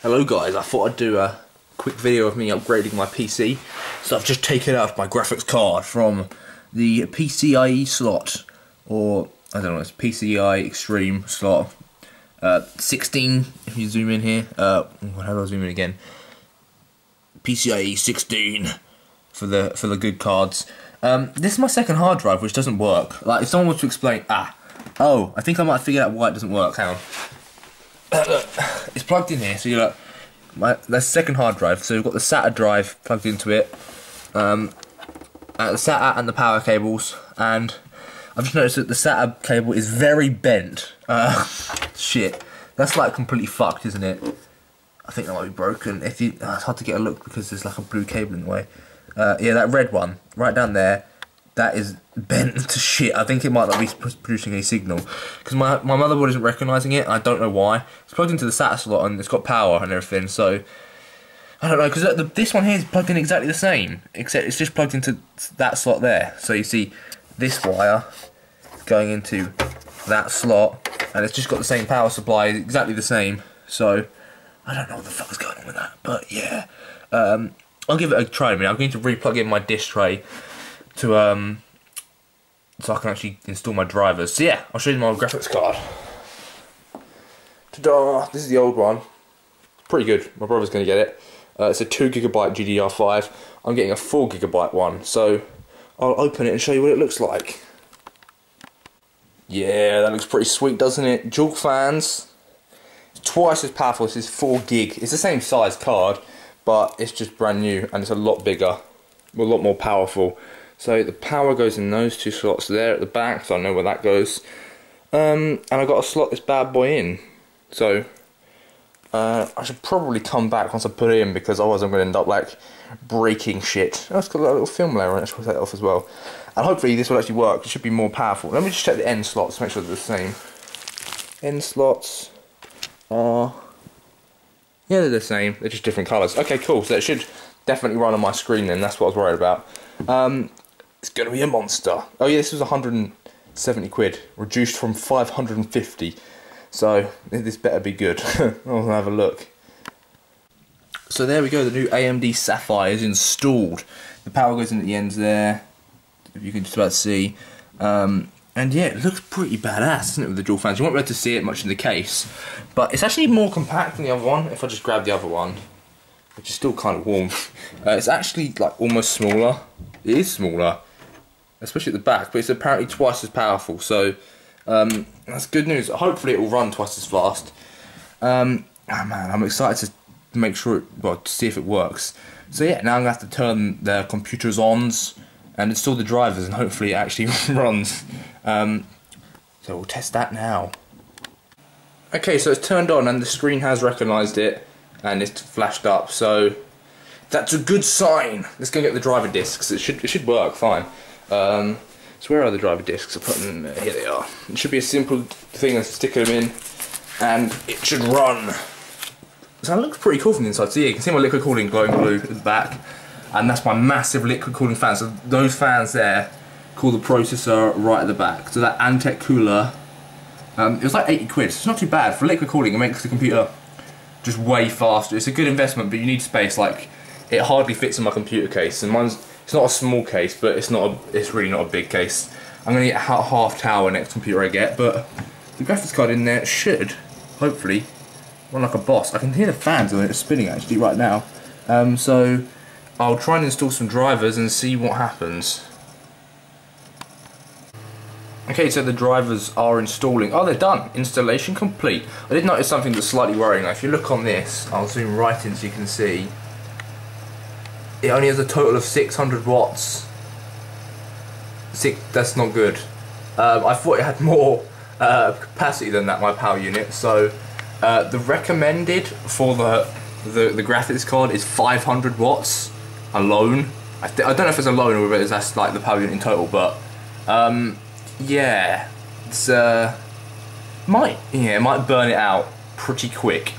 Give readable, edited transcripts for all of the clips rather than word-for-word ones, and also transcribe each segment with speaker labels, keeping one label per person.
Speaker 1: Hello guys, I thought I'd do a quick video of me upgrading my PC. So I've just taken out my graphics card from the PCIe slot, or I don't know, it's PCI Extreme slot. 16, if you zoom in here, how do I zoom in again? PCIe 16 for the good cards. This is my second hard drive, which doesn't work. Like, if someone was to explain, I think I might figure out why it doesn't work. Hang on. Look, it's plugged in here, so you're like, that's the second hard drive. So we've got the SATA drive plugged into it, the SATA and the power cables, and I've just noticed that the SATA cable is very bent. Shit, that's like completely fucked, isn't it? I think that might be broken. It's hard to get a look because there's like a blue cable in the way. Yeah, that red one right down there, that is bent to shit. I think it might not be producing a signal because my motherboard isn't recognising it. I don't know why. It's plugged into the SATA slot and it's got power and everything. So I don't know, because this one here is plugged in exactly the same, except it's just plugged into that slot there. So you see this wire going into that slot, and it's just got the same power supply, exactly the same. So I don't know what the fuck is going on with that, but yeah. I'll give it a try. I'm going to re-plug in my disk tray to so I can actually install my drivers. So yeah, I'll show you my graphics card. Ta-da! This is the old one. It's pretty good. My brother's going to get it. It's a 2GB GDR5. I'm getting a 4GB one. So I'll open it and show you what it looks like. Yeah, that looks pretty sweet, doesn't it? Dual fans. It's twice as powerful. This is 4GB. It's the same size card, but it's just brand new and it's a lot bigger, a lot more powerful. So the power goes in those two slots there at the back, so I know where that goes. And I've got to slot this bad boy in. So I should probably come back once I put it in, because otherwise I'm going to end up like breaking shit. Oh, it's got a little film layer on it, so I'll take that off as well. And hopefully this will actually work. It should be more powerful. Let me just check the end slots to make sure they're the same. End slots are... yeah, they're the same. They're just different colours. Okay, cool. So it should definitely run on my screen then. That's what I was worried about. It's going to be a monster. Oh yeah, this was 170 quid. Reduced from 550. So this better be good. I'll have a look. So there we go. The new AMD Sapphire is installed. The power goes in at the ends there, if you can just about see. And yeah, it looks pretty badass, doesn't it, with the dual fans? You won't be able to see it much in the case, but it's actually more compact than the other one. If I just grab the other one, which is still kind of warm, it's actually like almost smaller. It is smaller, especially at the back, but it's apparently twice as powerful. So that's good news. Hopefully it will run twice as fast. Oh man, I'm excited to make sure, to see if it works. So yeah, now I'm going to have to turn the computers on and install the drivers, and hopefully it actually runs. So we'll test that now. Okay, so it's turned on and the screen has recognised it and it's flashed up, so that's a good sign. Let's go get the driver discs. It should work fine. So where are the driver discs? I put them, here they are. It should be a simple thing as sticking them in and it should run. So that looks pretty cool from the inside. So yeah, you can see my liquid cooling glowing blue at the back, and that's my massive liquid cooling fan. So those fans there cool the processor right at the back. So that Antec cooler, it was like 80 quid. So it's not too bad for liquid cooling. It makes the computer just way faster. It's a good investment, but you need space. Like, it hardly fits in my computer case, and it's not a small case, but it's really not a big case. I'm gonna get a half tower next computer I get, but the graphics card in there should hopefully run like a boss. I can hear the fans on it spinning actually right now. So I'll try and install some drivers and see what happens. Okay, so the drivers are installing. Oh, they're done. Installation complete. I did notice something that's slightly worrying. Now, if you look on this, I'll zoom right in so you can see. It only has a total of 600 watts. That's not good. I thought it had more capacity than that, my power unit. So the recommended for the graphics card is 500 watts alone. I don't know if it's alone or whether that's like the power unit in total, but yeah, it's it might burn it out pretty quick.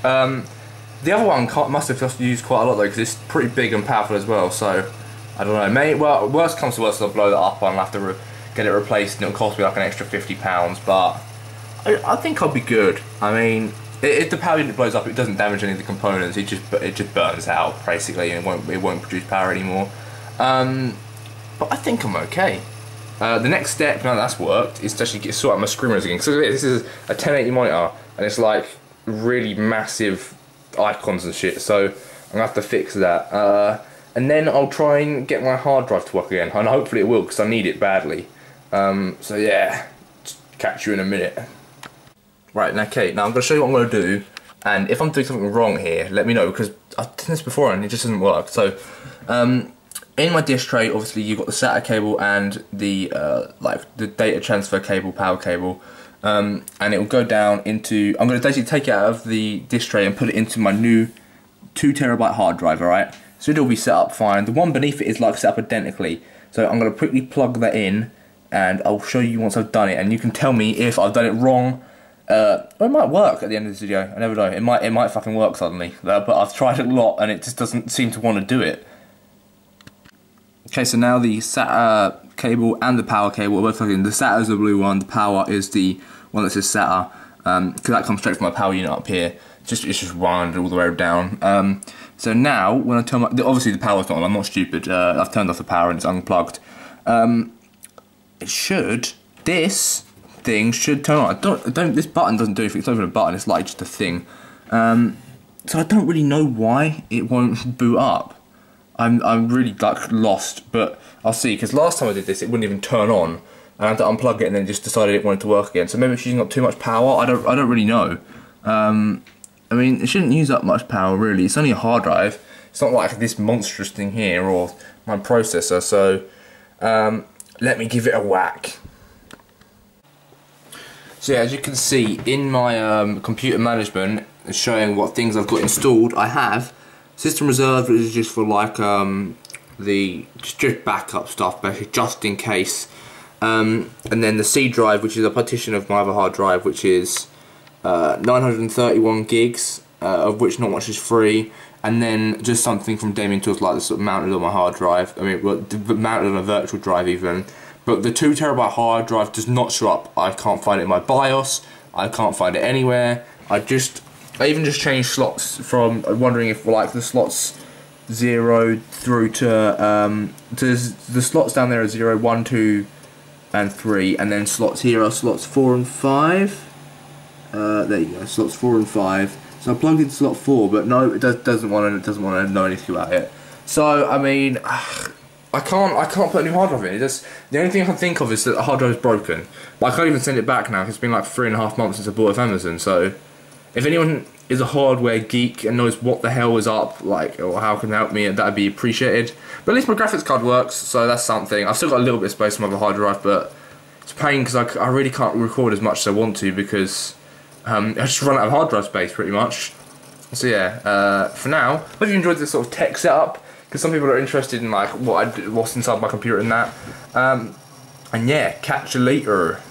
Speaker 1: The other one must have just used quite a lot though, because it's pretty big and powerful as well. So I don't know. Maybe, well, worst comes to worst, I'll blow that up and I'll have to get it replaced, and it'll cost me like an extra £50. But I think I'll be good. I mean, if the power unit blows up, it doesn't damage any of the components. It just burns out basically, and it won't produce power anymore. But I think I'm okay. The next step, now that's worked, is to actually sort out my screen readers again. So this is a 1080 monitor, and it's like really massive icons and shit. So I'm gonna have to fix that. And then I'll try and get my hard drive to work again, and hopefully it will, because I need it badly. So yeah, catch you in a minute. Right, now Kate, now I'm going to show you what I'm going to do, and if I'm doing something wrong here, let me know, because I've done this before and it just doesn't work. So, in my disk tray, obviously you've got the SATA cable and the like the data transfer cable, power cable, and it will go down into. I'm going to basically take it out of the disk tray and put it into my new 2 TB hard drive. All right, so it'll be set up fine. The one beneath it is like set up identically. So I'm going to quickly plug that in, and I'll show you once I've done it, and you can tell me if I've done it wrong. It might work at the end of this video. I never know. It might fucking work suddenly. But I've tried it a lot and it just doesn't seem to want to do it. Okay, so now the SATA cable and the power cable are both plugged in. The SATA is the blue one. The power is the one that says SATA. Because that comes straight from my power unit up here. It's just wound all the way down. So now when I turn my, obviously the power's not on. I'm not stupid. I've turned off the power and it's unplugged. This thing should turn on. This button doesn't do anything. It's not even a button. It's like just a thing. So I don't really know why it won't boot up. I'm really like lost, but I'll see. Because last time I did this, it wouldn't even turn on. I had to unplug it and then just decided it wanted to work again. So maybe it's using up too much power. I don't really know. I mean, it shouldn't use up much power really. It's only a hard drive. It's not like this monstrous thing here or my processor. So let me give it a whack. So yeah, as you can see in my computer management, showing what things I've got installed, I have System Reserve, which is just for like just backup stuff, basically, just in case. And then the C drive, which is a partition of my other hard drive, which is 931 gigs, of which not much is free. And then just something from Damien Tools, like this sort of mounted on my hard drive. I mean, mounted on a virtual drive even. But the 2 TB hard drive does not show up. I can't find it in my BIOS. I can't find it anywhere. I even just changed slots from wondering if like the slots 0 through to the slots down there are 0, 1, 2, and 3, and then slots here are slots 4 and 5. There you go, slots 4 and 5. So I plugged in slot 4, but no, it doesn't want to know anything about it. So I mean, I can't put a new hard drive in. The only thing I can think of is that the hard drive is broken. But I can't even send it back now. It's been like 3.5 months since I bought it off Amazon. So if anyone is a hardware geek and knows what the hell is up, like, or how can help me, that'd be appreciated. But at least my graphics card works, so that's something. I've still got a little bit of space on my hard drive, but it's a pain because I really can't record as much as I want to because I just run out of hard drive space pretty much. So yeah, for now, hope you enjoyed this sort of tech setup, because some people are interested in like what's inside my computer and that. And yeah, catch you later.